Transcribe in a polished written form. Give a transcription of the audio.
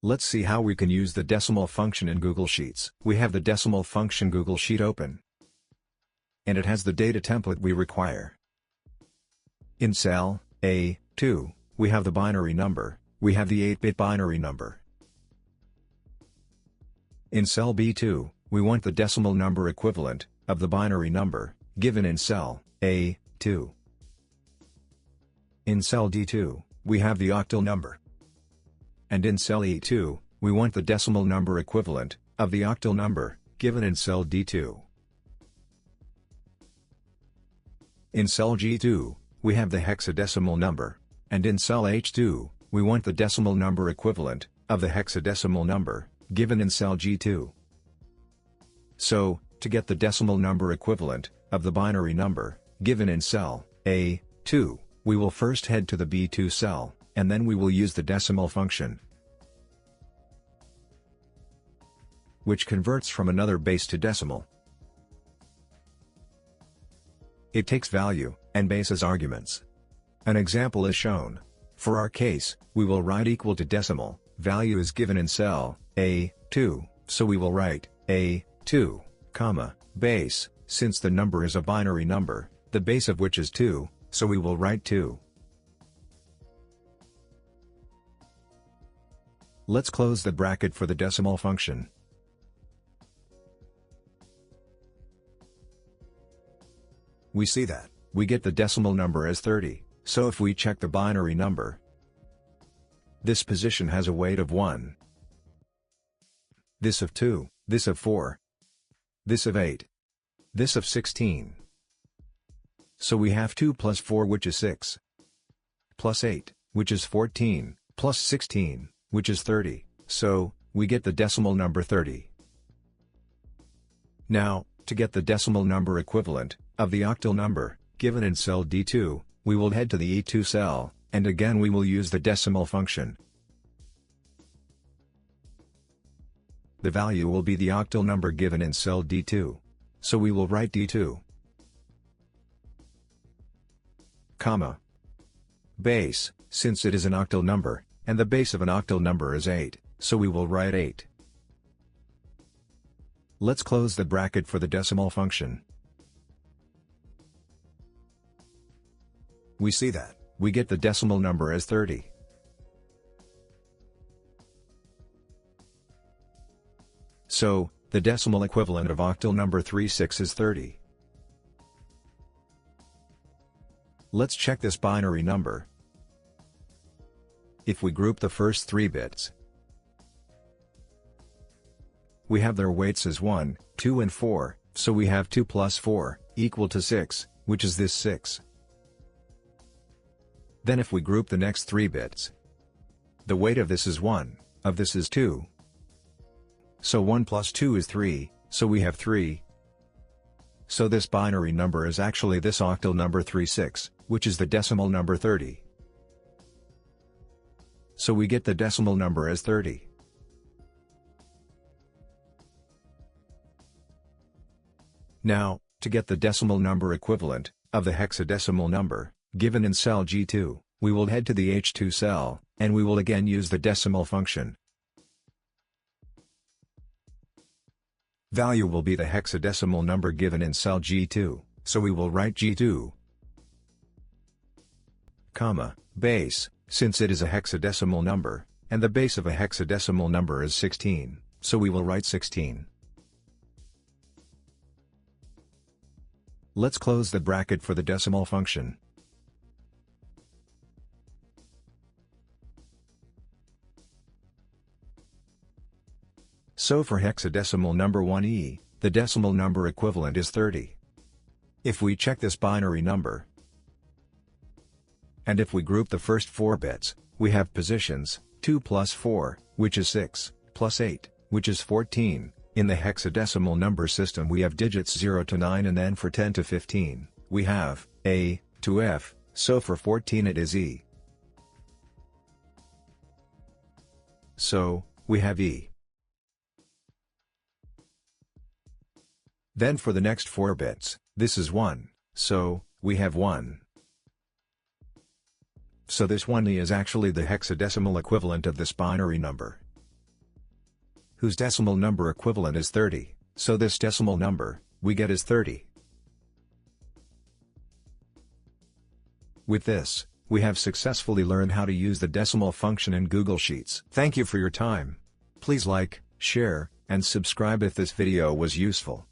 Let's see how we can use the decimal function in Google Sheets. We have the decimal function Google Sheet open, and it has the data template we require. In cell A2, we have the binary number, we have the 8-bit binary number. In cell B2, we want the decimal number equivalent of the binary number given in cell A2. In cell D2, we have the octal number. And in cell E2, we want the decimal number equivalent of the octal number given in cell D2. In cell G2, we have the hexadecimal number, and in cell H2, we want the decimal number equivalent of the hexadecimal number given in cell G2. So, to get the decimal number equivalent of the binary number given in cell A2, we will first head to the B2 cell, and then we will use the decimal function, which converts from another base to decimal. It takes value and base as arguments. An example is shown. For our case, we will write equal to decimal, value is given in cell A2, so we will write A2, base, since the number is a binary number, the base of which is 2, so we will write 2. Let's close the bracket for the decimal function. We see that we get the decimal number as 30, so if we check the binary number, this position has a weight of 1, this of 2, this of 4, this of 8, this of 16. So we have 2 plus 4, which is 6, plus 8, which is 14, plus 16, which is 30, so we get the decimal number 30. Now, to get the decimal number equivalent of the octal number given in cell D2, we will head to the E2 cell, and again we will use the decimal function. The value will be the octal number given in cell D2. So we will write D2, base, since it is an octal number, and the base of an octal number is 8, so we will write 8. Let's close the bracket for the decimal function. We see that we get the decimal number as 30. So, the decimal equivalent of octal number 36 is 30. Let's check this binary number. If we group the first 3 bits, we have their weights as 1, 2 and 4, so we have 2 plus 4, equal to 6, which is this 6. Then if we group the next 3 bits, the weight of this is 1, of this is 2. So 1 plus 2 is 3, so we have 3. So this binary number is actually this octal number 36, which is the decimal number 30. So we get the decimal number as 30. Now, to get the decimal number equivalent of the hexadecimal number given in cell G2, we will head to the H2 cell, and we will again use the decimal function. Value will be the hexadecimal number given in cell G2, so we will write G2, base, since it is a hexadecimal number, and the base of a hexadecimal number is 16, so we will write 16. Let's close the bracket for the decimal function. So for hexadecimal number 1e, the decimal number equivalent is 30. If we check this binary number, and if we group the first 4 bits, we have positions, 2 plus 4, which is 6, plus 8, which is 14. In the hexadecimal number system we have digits 0 to 9, and then for 10 to 15, we have A to F, so for 14 it is E. So, we have E. Then for the next 4 bits, this is 1, so, we have 1. So this 1e is actually the hexadecimal equivalent of this binary number. whose decimal number equivalent is 30, so this decimal number we get is 30. With this, we have successfully learned how to use the decimal function in Google Sheets. Thank you for your time. Please like, share, and subscribe if this video was useful.